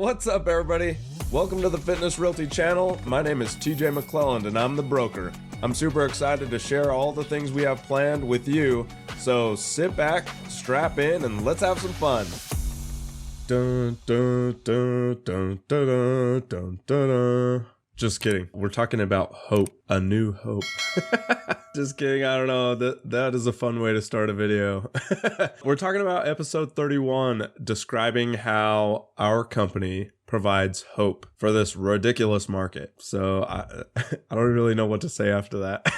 What's up, everybody? Welcome to the Fitness Realty channel. My name is TJ McLelland and I'm the broker. I'm super excited to share all the things we have planned with you. So sit back, strap in, and let's have some fun. Dun, dun, dun, dun, dun, dun, dun, dun. Just kidding. We're talking about hope, a new hope. Just kidding. I don't know. That is a fun way to start a video. We're talking about episode 31, describing how our company provides hope for this ridiculous market. So I don't really know what to say after that.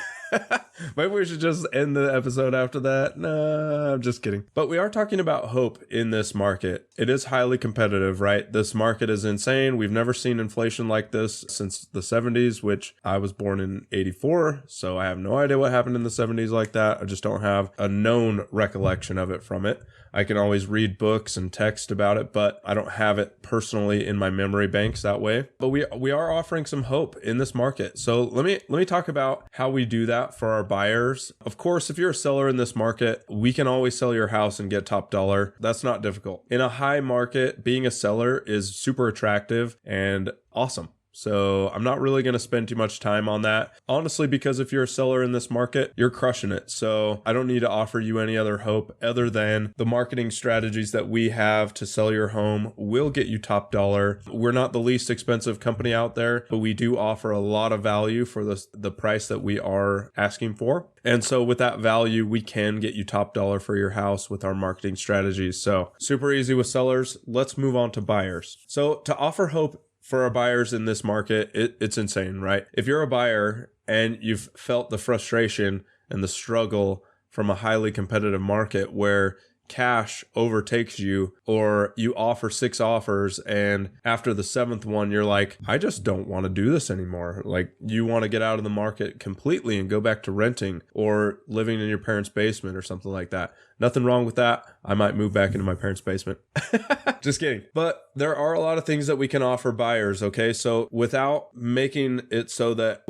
Maybe we should just end the episode after that. Nah, I'm just kidding. But we are talking about hope in this market. It is highly competitive, right? This market is insane. We've never seen inflation like this since the 70s, which I was born in 84. So I have no idea what happened in the 70s like that. I just don't have a known recollection of it from it. I can always read books and text about it, but I don't have it personally in my memory banks that way. But we are offering some hope in this market. So let me talk about how we do that for our buyers. Of course, if you're a seller in this market, we can always sell your house and get top dollar. That's not difficult. In a high market, being a seller is super attractive and awesome. So I'm not really going to spend too much time on that. Honestly, because if you're a seller in this market, you're crushing it. So I don't need to offer you any other hope other than the marketing strategies that we have to sell your home will get you top dollar. We're not the least expensive company out there, but we do offer a lot of value for the price that we are asking for. And so with that value, we can get you top dollar for your house with our marketing strategies. So super easy with sellers. Let's move on to buyers. So to offer hope for our buyers in this market, it's insane, right? If you're a buyer and you've felt the frustration and the struggle from a highly competitive market where cash overtakes you, or you offer 6 offers and after the 7th one, you're like, I just don't want to do this anymore. Like, you want to get out of the market completely and go back to renting or living in your parents' basement or something like that. Nothing wrong with that. I might move back into my parents' basement. Just kidding. But there are a lot of things that we can offer buyers, okay? So without making it so that,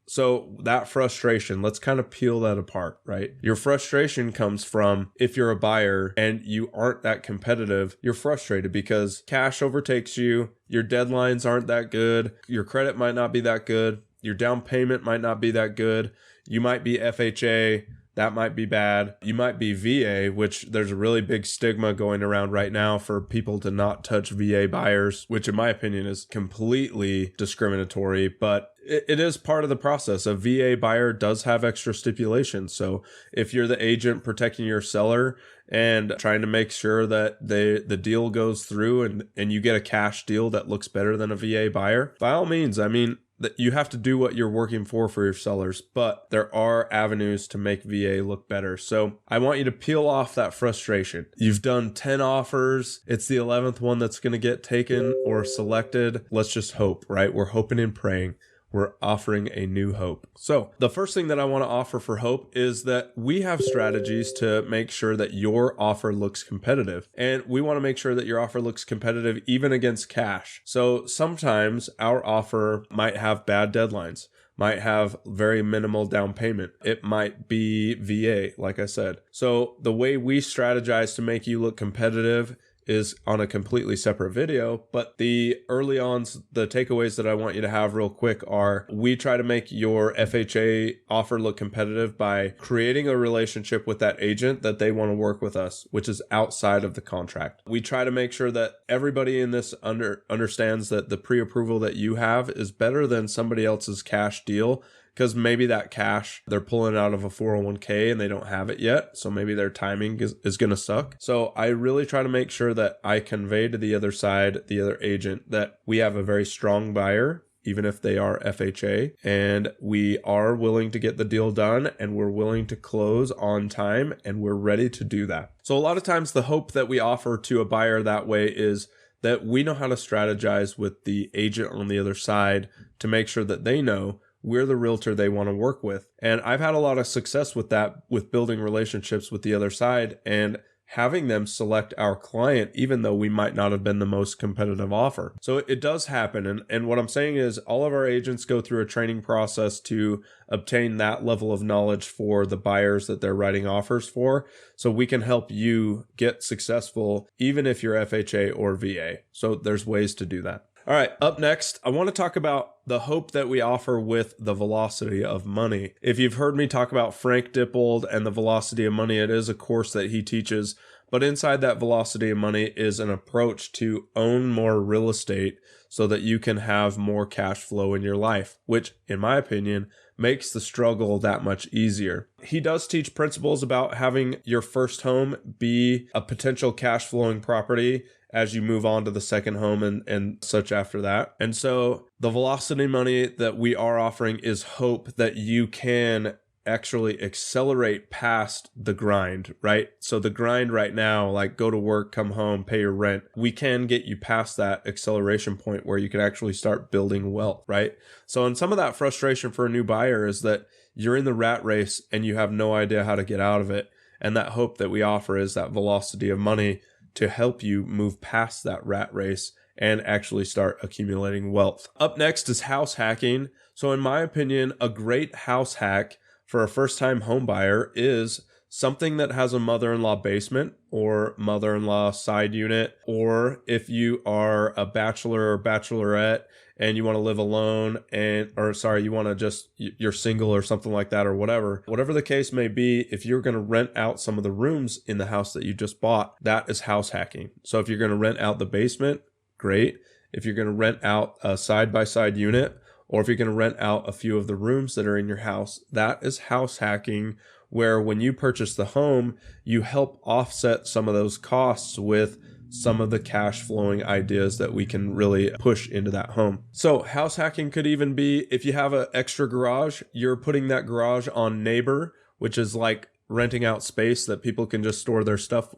so that frustration, let's kind of peel that apart, right? Your frustration comes from if you're a buyer and you aren't that competitive, you're frustrated because cash overtakes you, your deadlines aren't that good, your credit might not be that good, your down payment might not be that good, you might be FHA, that might be bad. You might be VA, which there's a really big stigma going around right now for people to not touch VA buyers, which in my opinion is completely discriminatory, but it is part of the process. A VA buyer does have extra stipulations. So if you're the agent protecting your seller and trying to make sure that the deal goes through and you get a cash deal that looks better than a VA buyer, by all means, I mean, that you have to do what you're working for your sellers, but there are avenues to make VA look better. So I want you to peel off that frustration. You've done 10 offers. It's the 11th one that's going to get taken or selected. Let's just hope, right? We're hoping and praying. We're offering a new hope. So the first thing that I want to offer for hope is that we have strategies to make sure that your offer looks competitive. And we want to make sure that your offer looks competitive even against cash. So sometimes our offer might have bad deadlines, might have very minimal down payment. It might be VA, like I said. So the way we strategize to make you look competitive is on a completely separate video, but the takeaways that I want you to have real quick are, we try to make your FHA offer look competitive by creating a relationship with that agent that they want to work with us, which is outside of the contract. We try to make sure that everybody in this understands that the pre-approval that you have is better than somebody else's cash deal, because maybe that cash they're pulling out of a 401k and they don't have it yet. So maybe their timing is going to suck. So I really try to make sure that I convey to the other side, the other agent, that we have a very strong buyer, even if they are FHA, and we are willing to get the deal done and we're willing to close on time and we're ready to do that. So a lot of times the hope that we offer to a buyer that way is that we know how to strategize with the agent on the other side to make sure that they know we're the realtor they want to work with. And I've had a lot of success with that, with building relationships with the other side. And having them select our client, even though we might not have been the most competitive offer. So it does happen. And what I'm saying is all of our agents go through a training process to obtain that level of knowledge for the buyers that they're writing offers for. So we can help you get successful, even if you're FHA or VA. So there's ways to do that. All right, up next, I want to talk about the hope that we offer with the velocity of money. If you've heard me talk about Frank Dippold and the velocity of money, it is a course that he teaches. But inside that velocity of money is an approach to own more real estate so that you can have more cash flow in your life, which, in my opinion, makes the struggle that much easier. He does teach principles about having your first home be a potential cash flowing property as you move on to the second home and such after that. And so the velocity money that we are offering is hope that you can actually accelerate past the grind, right? So the grind right now, like go to work, come home, pay your rent, we can get you past that acceleration point where you can actually start building wealth, right? So and some of that frustration for a new buyer is that you're in the rat race and you have no idea how to get out of it. And that hope that we offer is that velocity of money to help you move past that rat race and actually start accumulating wealth. Up next is house hacking. So in my opinion, a great house hack for a first-time home buyer is something that has a mother-in-law basement or mother-in-law side unit, or if you are a bachelor or bachelorette and you want to live alone you want to just, you're single or something like that or whatever the case may be, if you're going to rent out some of the rooms in the house that you just bought, that is house hacking. So if you're going to rent out the basement, great. If you're going to rent out a side-by-side unit, or if you're going to rent out a few of the rooms that are in your house, that is house hacking, where when you purchase the home, you help offset some of those costs with some of the cash flowing ideas that we can really push into that home. So house hacking could even be if you have an extra garage, you're putting that garage on Neighbor, which is like renting out space that people can just store their stuff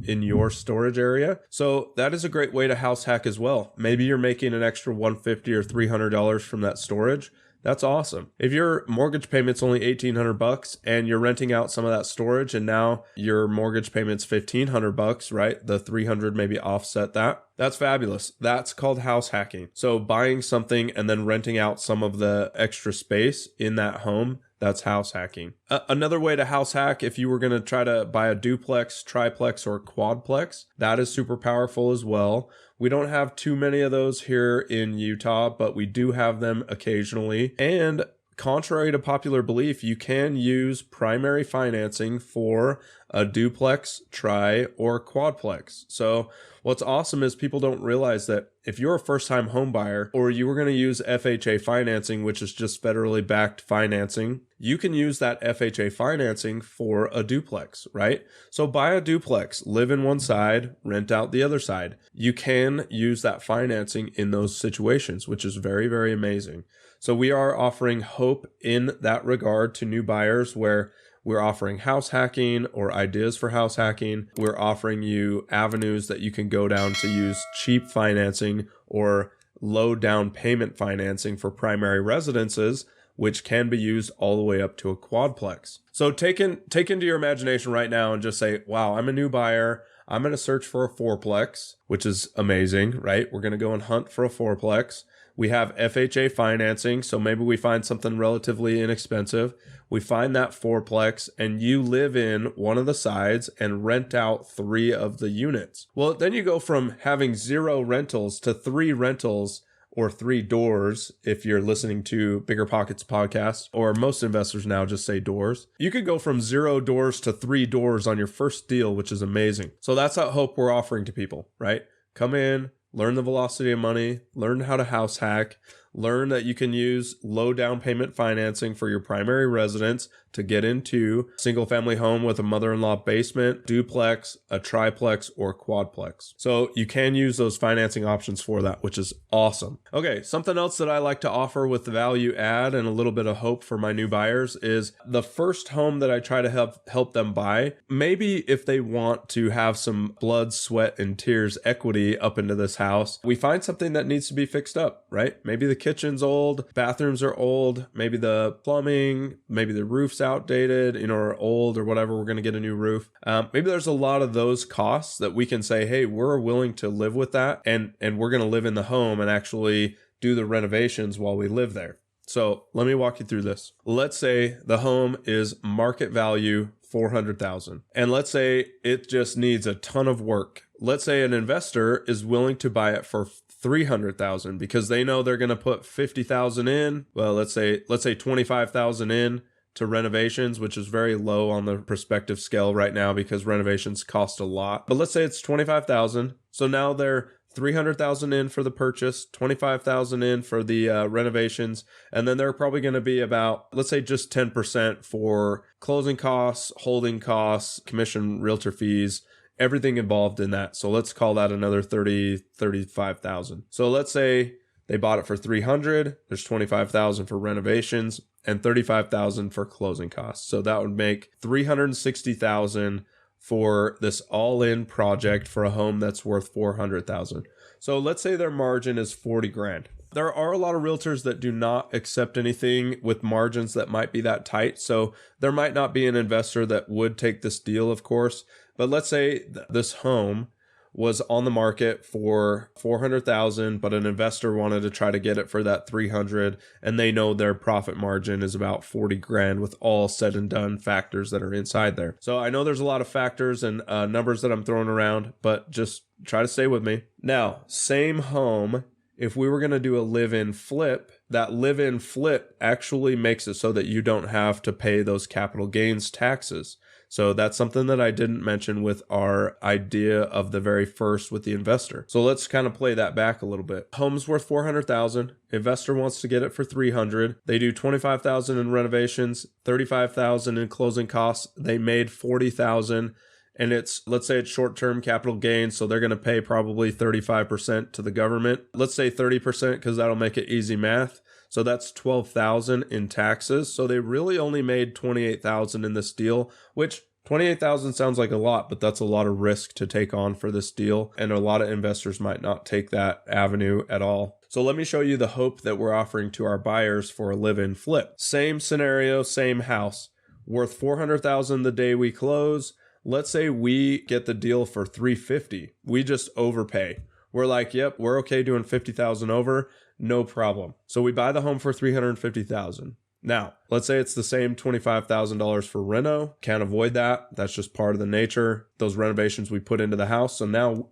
in your storage area. So that is a great way to house hack as well. Maybe you're making an extra $150 or $300 from that storage. That's awesome. If your mortgage payment's only $1,800 and you're renting out some of that storage and now your mortgage payment's $1,500, right? The $300 maybe offset that. That's fabulous. That's called house hacking. So buying something and then renting out some of the extra space in that home, that's house hacking. Another way to house hack, if you were going to try to buy a duplex, triplex, or quadplex, that is super powerful as well. We don't have too many of those here in Utah, but we do have them occasionally. And contrary to popular belief, you can use primary financing for a duplex, tri, or quadplex. So what's awesome is people don't realize that if you're a first-time home buyer or you were going to use FHA financing, which is just federally backed financing, you can use that FHA financing for a duplex, right? So buy a duplex, live in one side, rent out the other side. You can use that financing in those situations, which is very, very amazing. So we are offering hope in that regard to new buyers where we're offering house hacking or ideas for house hacking. We're offering you avenues that you can go down to use cheap financing or low down payment financing for primary residences, which can be used all the way up to a quadplex. So take into your imagination right now and just say, wow, I'm a new buyer. I'm going to search for a fourplex, which is amazing, right? We're going to go and hunt for a fourplex. We have FHA financing, so maybe we find something relatively inexpensive. We find that fourplex and you live in one of the sides and rent out 3 of the units. Well, then you go from having 0 rentals to 3 rentals or 3 doors if you're listening to Bigger Pockets podcast, or most investors now just say doors. You could go from 0 doors to 3 doors on your first deal, which is amazing. So that's that hope we're offering to people, right? Come in, learn the velocity of money, learn how to house hack, learn that you can use low down payment financing for your primary residence to get into a single family home with a mother-in-law basement, duplex, a triplex, or quadplex. So you can use those financing options for that, which is awesome. Okay, something else that I like to offer with value add and a little bit of hope for my new buyers is the first home that I try to help them buy. Maybe if they want to have some blood, sweat, and tears equity up into this house, we find something that needs to be fixed up, right? Maybe the kitchen's old, bathrooms are old, maybe the plumbing, maybe the roof's outdated, or old or whatever, we're going to get a new roof. Maybe there's a lot of those costs that we can say, hey, we're willing to live with that, and we're going to live in the home and actually do the renovations while we live there. So let me walk you through this. Let's say the home is market value $400,000, and let's say it just needs a ton of work. Let's say an investor is willing to buy it for $300,000 because they know they're going to put $50,000 in. Well, let's say $25,000 in to renovations, which is very low on the prospective scale right now because renovations cost a lot. But let's say it's $25,000. So now they're $300,000 in for the purchase, $25,000 in for the renovations, and then they're probably going to be about, let's say, just 10% for closing costs, holding costs, commission, realtor fees, everything involved in that. So let's call that another $35,000. So let's say they bought it for $300,000. There's $25,000 for renovations and $35,000 for closing costs. So that would make $360,000 for this all-in project for a home that's worth $400,000. So let's say their margin is $40,000. There are a lot of realtors that do not accept anything with margins that might be that tight. So there might not be an investor that would take this deal, of course. But let's say this home was on the market for $400,000, but an investor wanted to try to get it for that $300,000, and they know their profit margin is about $40,000 with all said and done factors that are inside there. So I know there's a lot of factors and numbers that I'm throwing around, but just try to stay with me. Now, same home, if we were going to do a live-in flip, that live-in flip actually makes it so that you don't have to pay those capital gains taxes. So that's something that I didn't mention with our idea of the very first with the investor. So let's kind of play that back a little bit. Home's worth $400,000. Investor wants to get it for $300,000. They do $25,000 in renovations, $35,000 in closing costs. They made $40,000. And let's say it's short-term capital gains, so they're going to pay probably 35% to the government. Let's say 30% because that'll make it easy math. So that's $12,000 in taxes. So they really only made $28,000 in this deal, which $28,000 sounds like a lot, but that's a lot of risk to take on for this deal. And a lot of investors might not take that avenue at all. So let me show you the hope that we're offering to our buyers for a live-in flip. Same scenario, same house, worth $400,000 the day we close. Let's say we get the deal for $350,000. We just overpay. We're like, yep, we're okay doing $50,000 over, no problem. So we buy the home for $350,000. Now, let's say it's the same $25,000 for reno. Can't avoid that. That's just part of the nature. Those renovations we put into the house. So now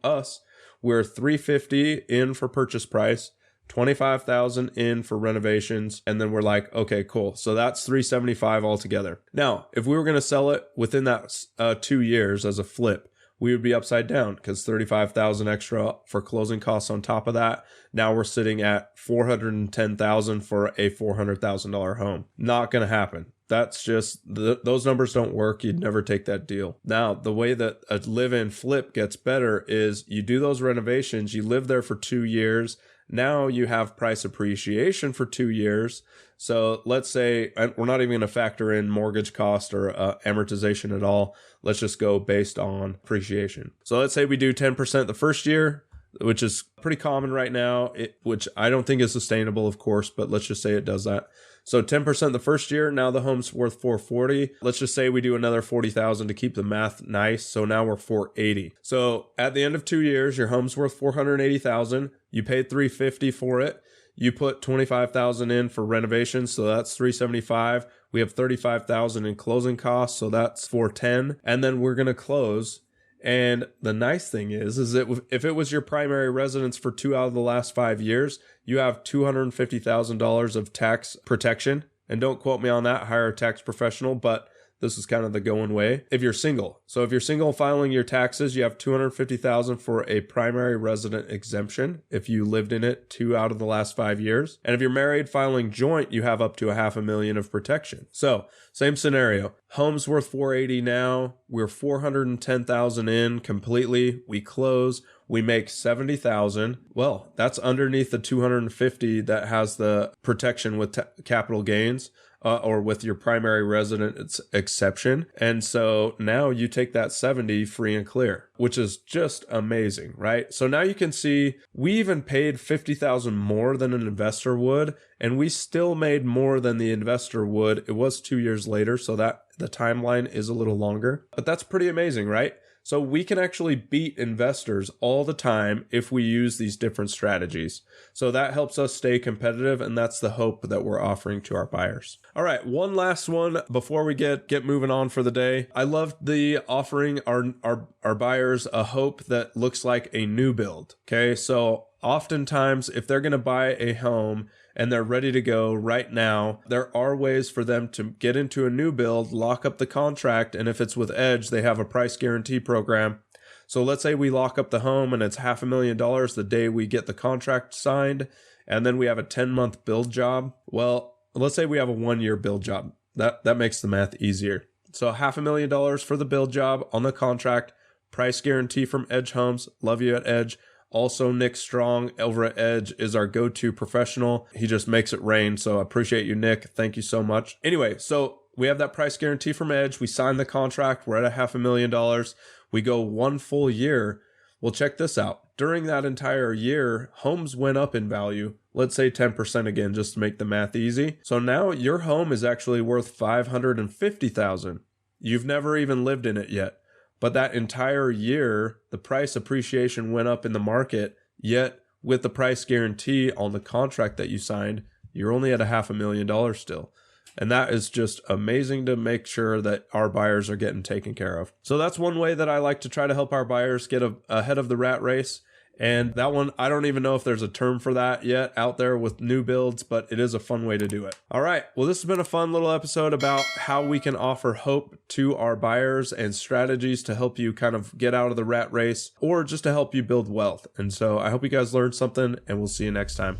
we're $350,000 in for purchase price, $25,000 in for renovations, and then we're like, okay, cool. So that's $375,000 altogether. Now, if we were going to sell it within that 2 years as a flip, we would be upside down because $35,000 extra for closing costs on top of that. Now we're sitting at $410,000 for a $400,000 home. Not going to happen. That's just, those numbers don't work. You'd never take that deal. Now, the way that a live-in flip gets better is you do those renovations, you live there for 2 years. Now you have price appreciation for 2 years. So let's say, and we're not even going to factor in mortgage cost or amortization at all. Let's just go based on appreciation. So let's say we do 10% the first year, which is pretty common right now, which I don't think is sustainable, of course, but let's just say it does that. So 10% the first year, now the home's worth $440,000. Let's just say we do another $40,000 to keep the math nice. So now we're $480,000. So at the end of 2 years, your home's worth $480,000. You paid $350,000 for it. You put $25,000 in for renovations, so that's $375,000. We have $35,000 in closing costs, so that's $410,000. And then we're going to close. And the nice thing is that if it was your primary residence for 2 out of the last 5 years, you have $250,000 of tax protection. And don't quote me on that, hire a tax professional, but this is kind of the going way. If you're single. So if you're single filing your taxes, you have $250,000 for a primary resident exemption if you lived in it 2 out of the last 5 years. And if you're married filing joint, you have up to $500,000 of protection. So same scenario. Home's worth $480,000 now. We're $410,000 in completely. We close. We make $70,000. Well, that's underneath the $250,000 that has the protection with capital gains. or with your primary residence exception. And so now you take that 70 free and clear, which is just amazing, right? So now you can see we even paid $50,000 more than an investor would, and we still made more than the investor would. It was 2 years later, so that the timeline is a little longer, but that's pretty amazing, right? So we can actually beat investors all the time if we use these different strategies. So that helps us stay competitive, and that's the hope that we're offering to our buyers. All right, one last one before we get moving on for the day. I love the offering our buyers a hope that looks like a new build. Okay, so oftentimes if they're going to buy a home and they're ready to go right now, there are ways for them to get into a new build, lock up the contract, and if it's with Edge, they have a price guarantee program. So let's say we lock up the home and it's $500,000 the day we get the contract signed, and then we have a 10-month build job. Well, let's say we have a 1-year build job. That makes the math easier. So $500,000 for the build job on the contract, price guarantee from Edge Homes. Love you at Edge. Also, Nick Strong over at Edge is our go-to professional. He just makes it rain. So I appreciate you, Nick. Thank you so much. Anyway, so we have that price guarantee from Edge. We sign the contract. We're at $500,000. We go 1 full year. Well, check this out. During that entire year, homes went up in value. Let's say 10% again, just to make the math easy. So now your home is actually worth $550,000. You've never even lived in it yet. But that entire year, the price appreciation went up in the market, yet with the price guarantee on the contract that you signed, you're only at $500,000 still. And that is just amazing to make sure that our buyers are getting taken care of. So that's one way that I like to try to help our buyers get ahead of the rat race. And that one, I don't even know if there's a term for that yet out there with new builds, but it is a fun way to do it. All right. Well, this has been a fun little episode about how we can offer hope to our buyers and strategies to help you kind of get out of the rat race or just to help you build wealth. And so I hope you guys learned something, and we'll see you next time.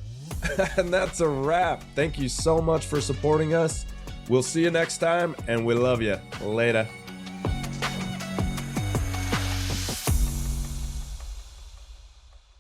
And that's a wrap. Thank you so much for supporting us. We'll see you next time, and we love you. Later.